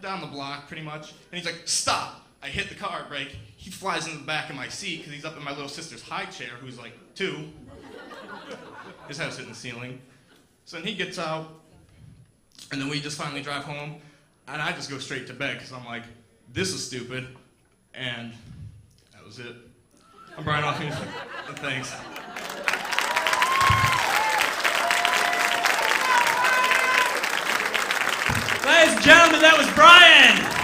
down the block pretty much, and he's like, stop. I hit the car brake. He flies into the back of my seat because he's up in my little sister's high chair, who's like 2. His head's hitting the ceiling. So then he gets out, and then we just finally drive home, and I just go straight to bed because I'm like, this is stupid, and that was it. I'm Brian Hawkins, and thanks. Ladies and gentlemen, that was Brian.